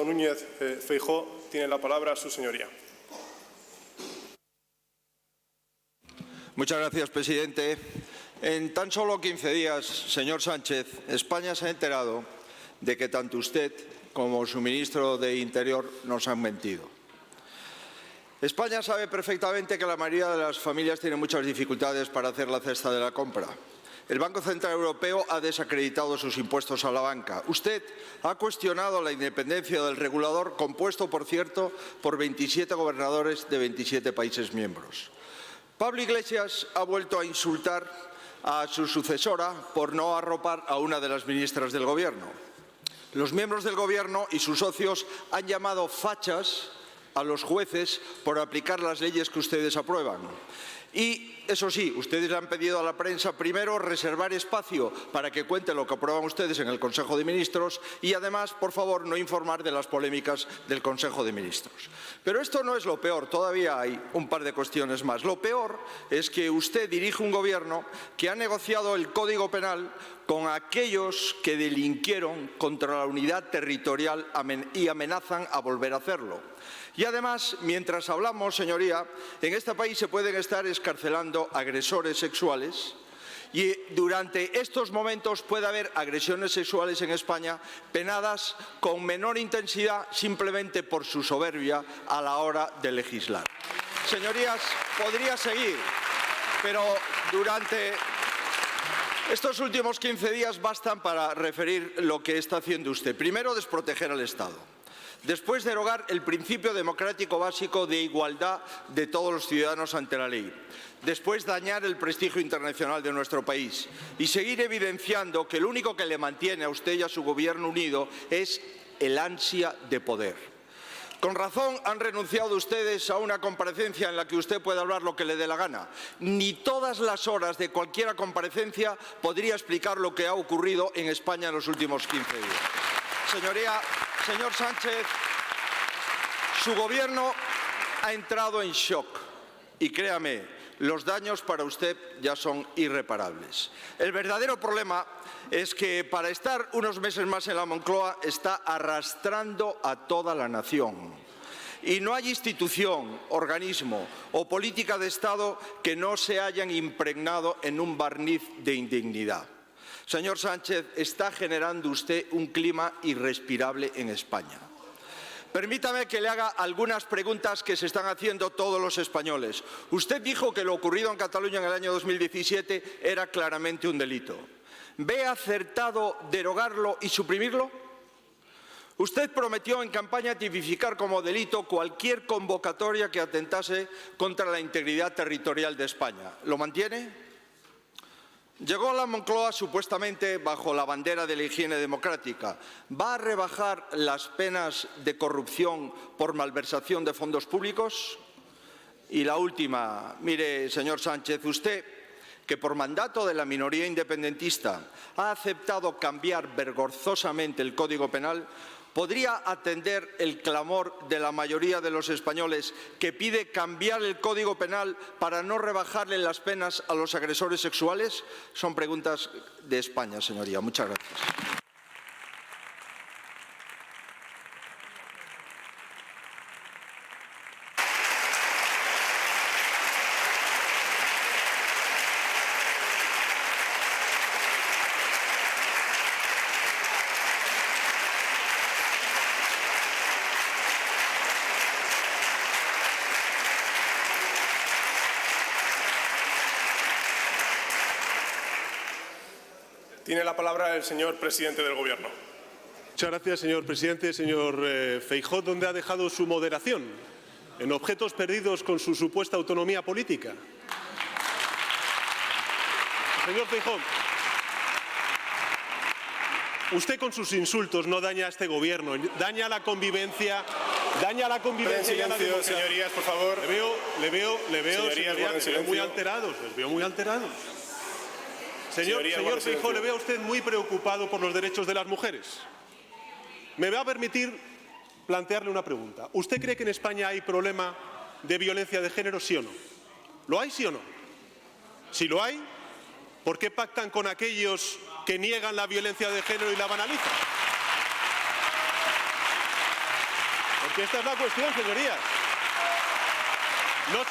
Núñez Feijóo, tiene la palabra su señoría. Muchas gracias, presidente. En tan solo 15 días, señor Sánchez, España se ha enterado de que tanto usted como su ministro de Interior nos han mentido. España sabe perfectamente que la mayoría de las familias tienen muchas dificultades para hacer la cesta de la compra. El Banco Central Europeo ha desacreditado sus impuestos a la banca. Usted ha cuestionado la independencia del regulador, compuesto, por cierto, por 27 gobernadores de 27 países miembros. Pablo Iglesias ha vuelto a insultar a su sucesora por no arropar a una de las ministras del Gobierno. Los miembros del Gobierno y sus socios han llamado fachas a los jueces por aplicar las leyes que ustedes aprueban. Y, eso sí, ustedes le han pedido a la prensa primero reservar espacio para que cuente lo que aprueban ustedes en el Consejo de Ministros y, además, por favor, no informar de las polémicas del Consejo de Ministros. Pero esto no es lo peor, todavía hay un par de cuestiones más. Lo peor es que usted dirige un Gobierno que ha negociado el Código Penal con aquellos que delinquieron contra la unidad territorial y amenazan a volver a hacerlo. Y además, mientras hablamos, señoría, en este país se pueden estar excarcelando agresores sexuales y durante estos momentos puede haber agresiones sexuales en España penadas con menor intensidad simplemente por su soberbia a la hora de legislar. Señorías, podría seguir, pero durante estos últimos 15 días bastan para referir lo que está haciendo usted. Primero, desproteger al Estado. Después, derogar el principio democrático básico de igualdad de todos los ciudadanos ante la ley. Después, dañar el prestigio internacional de nuestro país. Y seguir evidenciando que lo único que le mantiene a usted y a su Gobierno unido es el ansia de poder. Con razón han renunciado ustedes a una comparecencia en la que usted puede hablar lo que le dé la gana. Ni todas las horas de cualquier comparecencia podría explicar lo que ha ocurrido en España en los últimos 15 días. Señor Sánchez, su Gobierno ha entrado en shock y créame, los daños para usted ya son irreparables. El verdadero problema es que para estar unos meses más en la Moncloa está arrastrando a toda la nación. Y no hay institución, organismo o política de Estado que no se hayan impregnado en un barniz de indignidad. Señor Sánchez, está generando usted un clima irrespirable en España. Permítame que le haga algunas preguntas que se están haciendo todos los españoles. Usted dijo que lo ocurrido en Cataluña en el año 2017 era claramente un delito. ¿Ve acertado derogarlo y suprimirlo? Usted prometió en campaña tipificar como delito cualquier convocatoria que atentase contra la integridad territorial de España. ¿Lo mantiene? Llegó a la Moncloa supuestamente bajo la bandera de la higiene democrática. ¿Va a rebajar las penas de corrupción por malversación de fondos públicos? Y la última, mire, señor Sánchez, usted, que por mandato de la minoría independentista ha aceptado cambiar vergonzosamente el Código Penal, ¿podría atender el clamor de la mayoría de los españoles que pide cambiar el Código Penal para no rebajarle las penas a los agresores sexuales? Son preguntas de España, señoría. Muchas gracias. Tiene la palabra el señor presidente del Gobierno. Muchas gracias, señor presidente. Señor Feijóo, ¿dónde ha dejado su moderación? ¿En objetos perdidos con su supuesta autonomía política? Señor Feijóo, usted con sus insultos no daña a este Gobierno, daña la convivencia, y a la democracia. Señorías, por favor. Le veo muy alterados, les veo muy alterados. Señor Feijóo, le veo a usted muy preocupado por los derechos de las mujeres. Me va a permitir plantearle una pregunta. ¿Usted cree que en España hay problema de violencia de género, sí o no? ¿Lo hay, sí o no? Si lo hay, ¿por qué pactan con aquellos que niegan la violencia de género y la banalizan? que esta es la cuestión, señorías. No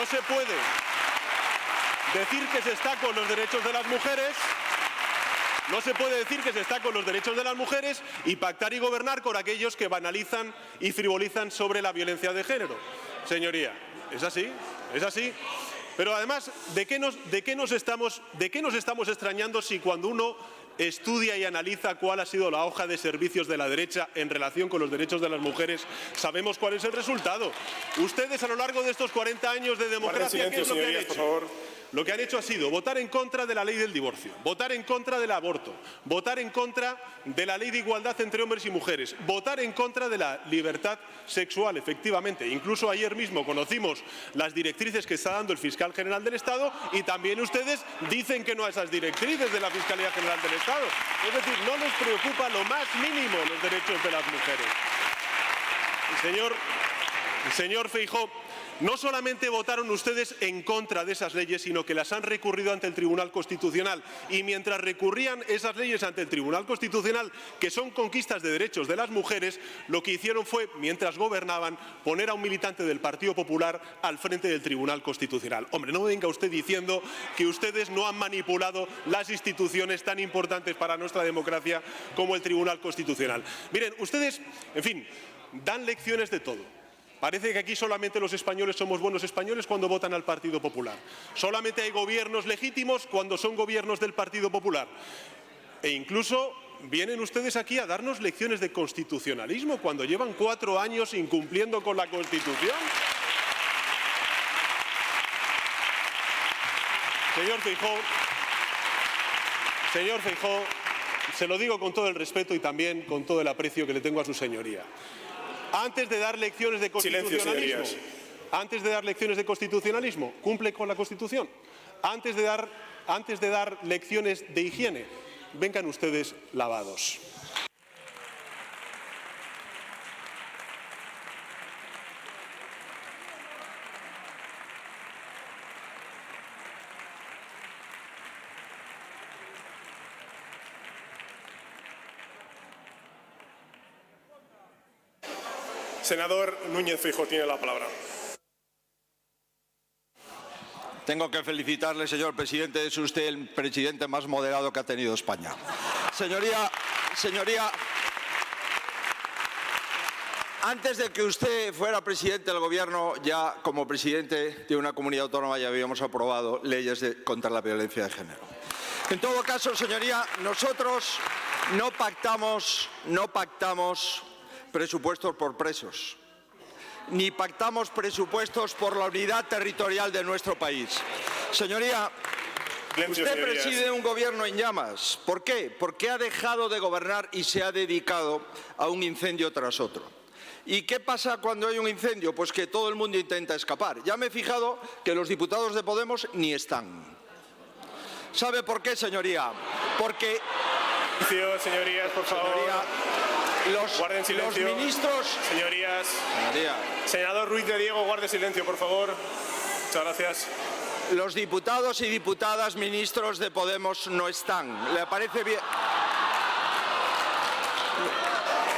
se puede decir que se está con los derechos de las mujeres. No se puede decir que se está con los derechos de las mujeres y pactar y gobernar con aquellos que banalizan y frivolizan sobre la violencia de género. Señoría, es así, es así. Pero además, ¿de qué nos estamos extrañando si cuando uno estudia y analiza cuál ha sido la hoja de servicios de la derecha en relación con los derechos de las mujeres, sabemos cuál es el resultado? Ustedes, a lo largo de estos 40 años de democracia, ¿qué es lo que han hecho? Por favor. Lo que han hecho ha sido votar en contra de la ley del divorcio, votar en contra del aborto, votar en contra de la ley de igualdad entre hombres y mujeres, votar en contra de la libertad sexual, efectivamente. Incluso ayer mismo conocimos las directrices que está dando el fiscal general del Estado y también ustedes dicen que no a esas directrices de la Fiscalía General del Estado. Es decir, no les preocupa lo más mínimo los derechos de las mujeres. Señor Feijóo, no solamente votaron ustedes en contra de esas leyes, sino que las han recurrido ante el Tribunal Constitucional. Y mientras recurrían esas leyes ante el Tribunal Constitucional, que son conquistas de derechos de las mujeres, lo que hicieron fue, mientras gobernaban, poner a un militante del Partido Popular al frente del Tribunal Constitucional. Hombre, no me venga usted diciendo que ustedes no han manipulado las instituciones tan importantes para nuestra democracia como el Tribunal Constitucional. Miren, ustedes, en fin, dan lecciones de todo. Parece que aquí solamente los españoles somos buenos españoles cuando votan al Partido Popular. Solamente hay gobiernos legítimos cuando son gobiernos del Partido Popular. E incluso vienen ustedes aquí a darnos lecciones de constitucionalismo cuando llevan 4 años incumpliendo con la Constitución. Señor Feijóo, se lo digo con todo el respeto y también con todo el aprecio que le tengo a su señoría. Antes de dar lecciones de constitucionalismo, cumple con la Constitución. Antes de dar lecciones de higiene, vengan ustedes lavados. Senador Núñez Feijóo tiene la palabra. Tengo que felicitarle, señor presidente, es usted el presidente más moderado que ha tenido España. Señoría, antes de que usted fuera presidente del Gobierno, ya como presidente de una comunidad autónoma ya habíamos aprobado leyes contra la violencia de género. En todo caso, señoría, nosotros no pactamos presupuestos por presos, ni pactamos presupuestos por la unidad territorial de nuestro país. Señoría, usted preside un gobierno en llamas. ¿Por qué? Porque ha dejado de gobernar y se ha dedicado a un incendio tras otro. ¿Y qué pasa cuando hay un incendio? Pues que todo el mundo intenta escapar. Ya me he fijado que los diputados de Podemos ni están. ¿Sabe por qué, señoría? Porque... Señorías, por favor. Señoría, guarden silencio. Los ministros... Señorías. Senador Ruiz de Diego, guarde silencio, por favor. Muchas gracias. Los diputados y diputadas ministros de Podemos no están. ¿Le parece bien?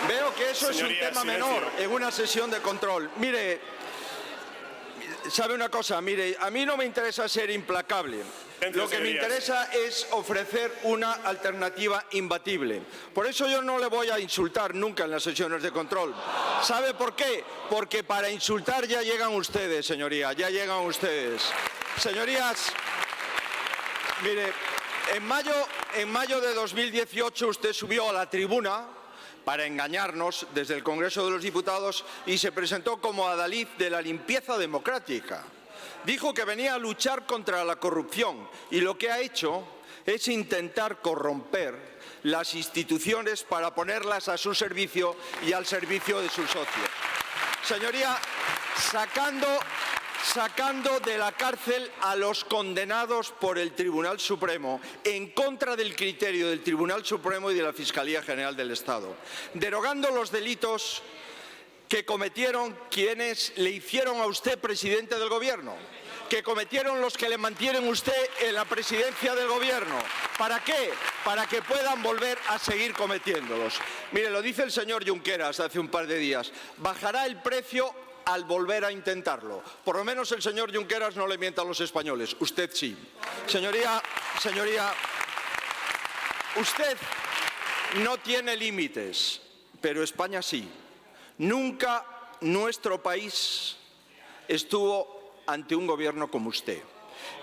Veo que eso Señorías, es un tema silencio. menor en una sesión de control. Mire, ¿sabe una cosa? Mire, a mí no me interesa ser implacable. Lo que me interesa es ofrecer una alternativa imbatible. Por eso yo no le voy a insultar nunca en las sesiones de control. ¿Sabe por qué? Porque para insultar ya llegan ustedes, señoría, ya llegan ustedes. Señorías, mire, en mayo de 2018 usted subió a la tribuna para engañarnos desde el Congreso de los Diputados y se presentó como adalid de la limpieza democrática. Dijo que venía a luchar contra la corrupción y lo que ha hecho es intentar corromper las instituciones para ponerlas a su servicio y al servicio de sus socios. Señoría, sacando de la cárcel a los condenados por el Tribunal Supremo en contra del criterio del Tribunal Supremo y de la Fiscalía General del Estado, derogando los delitos que cometieron quienes le hicieron a usted presidente del Gobierno, que cometieron los que le mantienen usted en la presidencia del Gobierno. ¿Para qué? Para que puedan volver a seguir cometiéndolos. Mire, lo dice el señor Junqueras hace un par de días. Bajará el precio al volver a intentarlo. Por lo menos el señor Junqueras no le mienta a los españoles. Usted sí. Señoría, usted no tiene límites, pero España sí. Nunca nuestro país estuvo ante un gobierno como usted.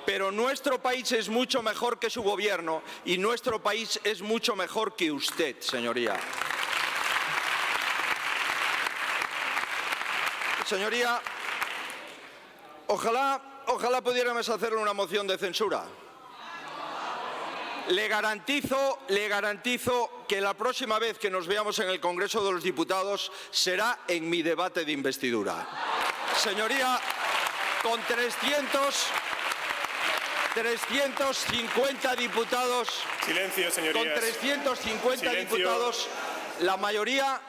Pero nuestro país es mucho mejor que su gobierno y nuestro país es mucho mejor que usted, señoría. Señoría, ojalá pudiéramos hacerle una moción de censura. Le garantizo que la próxima vez que nos veamos en el Congreso de los Diputados será en mi debate de investidura. Señoría, con 350 diputados, silencio, señorías. Con 350 diputados, la mayoría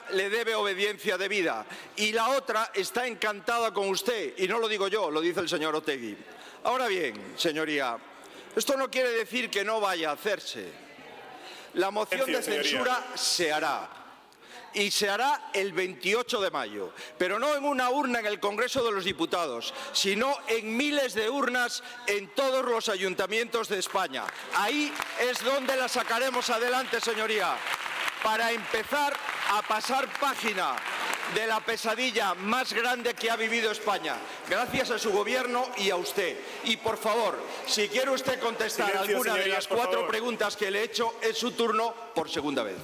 le debe obediencia debida y la otra está encantada con usted, y no lo digo yo, lo dice el señor Otegi. Ahora bien, señoría, esto no quiere decir que no vaya a hacerse. La moción de censura se hará. Y se hará el 28 de mayo, pero no en una urna en el Congreso de los Diputados, sino en miles de urnas en todos los ayuntamientos de España. Ahí es donde la sacaremos adelante, señoría, para empezar a pasar página de la pesadilla más grande que ha vivido España, gracias a su gobierno y a usted. Y por favor, si quiere usted contestar alguna de las 4 preguntas que le he hecho, es su turno por segunda vez.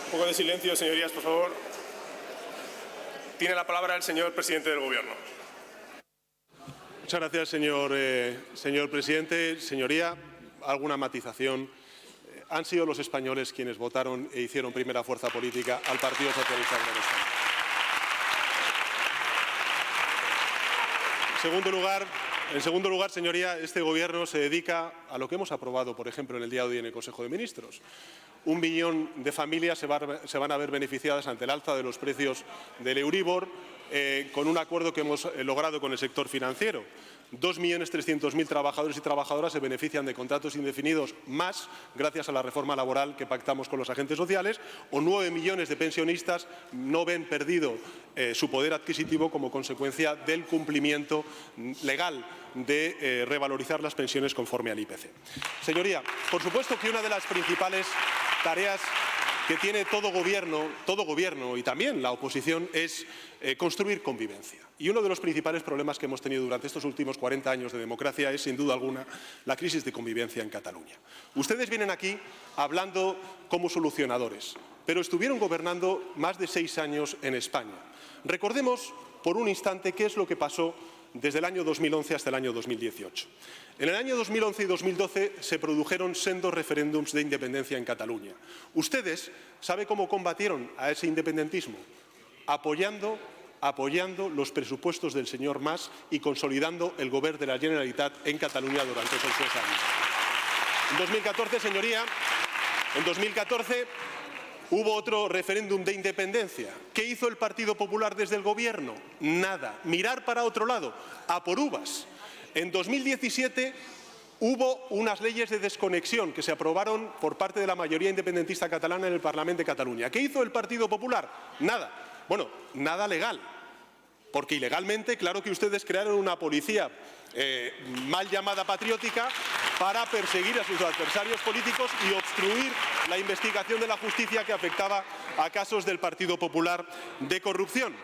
Un poco de silencio, señorías, por favor. Tiene la palabra el señor presidente del Gobierno. Muchas gracias, señor presidente. Señoría, alguna matización. Han sido los españoles quienes votaron e hicieron primera fuerza política al Partido Socialista Obrero Español. En segundo lugar, señoría, este Gobierno se dedica a lo que hemos aprobado, por ejemplo, en el día de hoy en el Consejo de Ministros. 1 millón de familias se van a ver beneficiadas ante el alza de los precios del Euribor, con un acuerdo que hemos logrado con el sector financiero. 2.300.000 trabajadores y trabajadoras se benefician de contratos indefinidos más gracias a la reforma laboral que pactamos con los agentes sociales, o 9 millones de pensionistas no ven perdido su poder adquisitivo como consecuencia del cumplimiento legal de revalorizar las pensiones conforme al IPC. Señoría, por supuesto que una de las principales tareas que tiene todo gobierno y también la oposición es construir convivencia. Y uno de los principales problemas que hemos tenido durante estos últimos 40 años de democracia es, sin duda alguna, la crisis de convivencia en Cataluña. Ustedes vienen aquí hablando como solucionadores, pero estuvieron gobernando más de 6 años en España. Recordemos por un instante qué es lo que pasó desde el año 2011 hasta el año 2018. En el año 2011 y 2012 se produjeron sendos referéndums de independencia en Cataluña. Ustedes, ¿sabe cómo combatieron a ese independentismo? Apoyando los presupuestos del señor Mas y consolidando el Govern de la Generalitat en Cataluña durante esos 3 años. En 2014, señoría, hubo otro referéndum de independencia. ¿Qué hizo el Partido Popular desde el Gobierno? Nada. Mirar para otro lado, a por uvas. En 2017 hubo unas leyes de desconexión que se aprobaron por parte de la mayoría independentista catalana en el Parlamento de Cataluña. ¿Qué hizo el Partido Popular? Nada. Bueno, nada legal. Porque ilegalmente, claro que ustedes crearon una policía mal llamada patriótica para perseguir a sus adversarios políticos y obstruir la investigación de la justicia que afectaba a casos del Partido Popular de corrupción.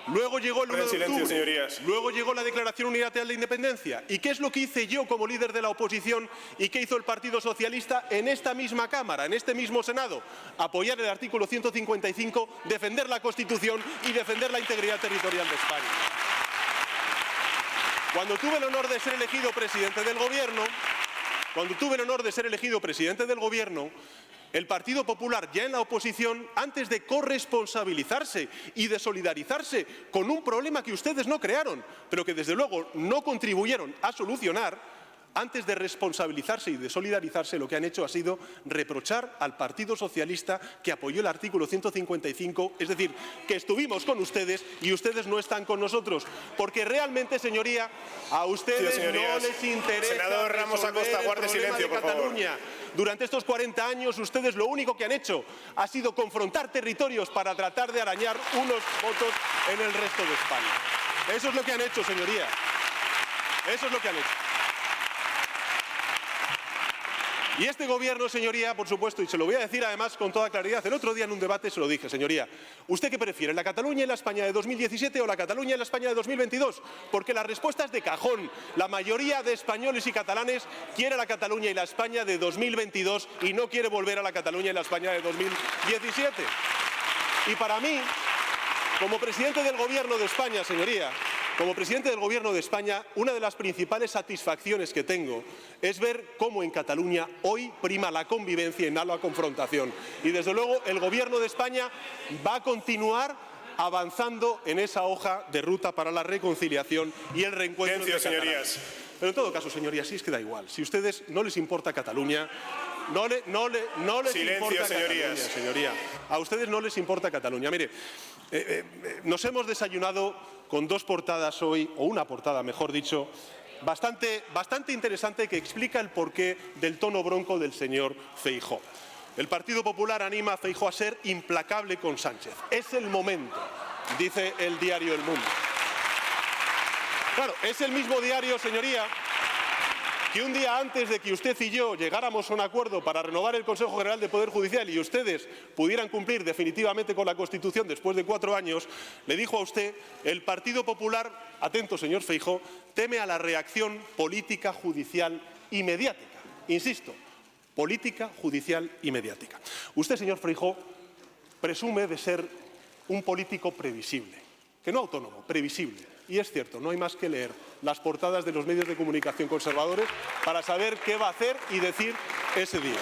Luego llegó el 1 de silencio, octubre. señorías. Luego llegó la Declaración Unilateral de Independencia. ¿Y qué es lo que hice yo como líder de la oposición y qué hizo el Partido Socialista en esta misma Cámara, en este mismo Senado? Apoyar el artículo 155, defender la Constitución y defender la integridad territorial de España. Cuando tuve el honor de ser elegido presidente del Gobierno, el Partido Popular, ya en la oposición, antes de corresponsabilizarse y de solidarizarse con un problema que ustedes no crearon, pero que desde luego no contribuyeron a solucionar, antes de responsabilizarse y de solidarizarse, lo que han hecho ha sido reprochar al Partido Socialista que apoyó el artículo 155, es decir, que estuvimos con ustedes y ustedes no están con nosotros. Porque realmente, señoría, a ustedes no les interesa Senador Ramos Acosta, guarde silencio, por favor. Durante estos 40 años, ustedes lo único que han hecho ha sido confrontar territorios para tratar de arañar unos votos en el resto de España. Eso es lo que han hecho, señoría. Eso es lo que han hecho. Y este Gobierno, señoría, por supuesto, y se lo voy a decir además con toda claridad, el otro día en un debate se lo dije, señoría, ¿usted qué prefiere, la Cataluña y la España de 2017 o la Cataluña y la España de 2022? Porque la respuesta es de cajón. La mayoría de españoles y catalanes quiere la Cataluña y la España de 2022 y no quiere volver a la Cataluña y la España de 2017. Y para mí, como presidente del Gobierno de España, señoría, como presidente del Gobierno de España, una de las principales satisfacciones que tengo es ver cómo en Cataluña hoy prima la convivencia y no la confrontación. Y desde luego el Gobierno de España va a continuar avanzando en esa hoja de ruta para la reconciliación y el reencuentro entre catalanes. Señorías. Pero en todo caso, señorías, sí es que da igual. Si a ustedes no les importa Cataluña, no les importa Cataluña, señoría. A ustedes no les importa Cataluña. Mire, nos hemos desayunado con dos portadas hoy, o una portada, mejor dicho, bastante interesante que explica el porqué del tono bronco del señor Feijóo. El Partido Popular anima a Feijóo a ser implacable con Sánchez. Es el momento, dice el diario El Mundo. Claro, es el mismo diario, señoría, que un día antes de que usted y yo llegáramos a un acuerdo para renovar el Consejo General del Poder Judicial y ustedes pudieran cumplir definitivamente con la Constitución después de 4 años, le dijo a usted, el Partido Popular, atento señor Feijóo, teme a la reacción política, judicial y mediática. Insisto, política, judicial y mediática. Usted, señor Feijóo, presume de ser un político previsible, que no autónomo, previsible. Y es cierto, no hay más que leer las portadas de los medios de comunicación conservadores para saber qué va a hacer y decir ese día.